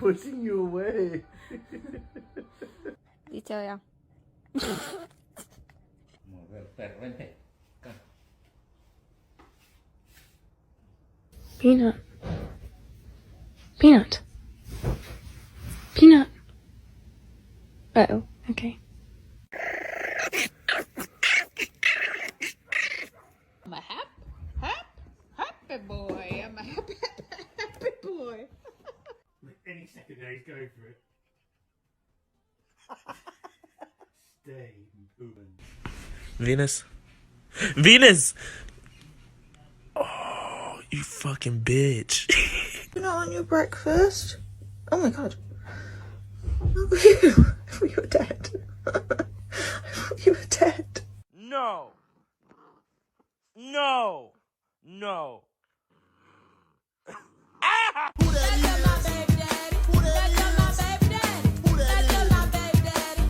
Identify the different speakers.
Speaker 1: pushing you away.
Speaker 2: Đi chơi à?
Speaker 3: Peanut. Peanut. Peanut. Oh, okay.
Speaker 2: I'm a happy boy. I'm a happy boy.
Speaker 1: Any second now he's going for it. Stay moving.
Speaker 4: Venus? Venus! Oh, you fucking bitch.
Speaker 5: You're not on your breakfast? Oh my god. I thought you were dead. I thought you were dead.
Speaker 4: No. No. No.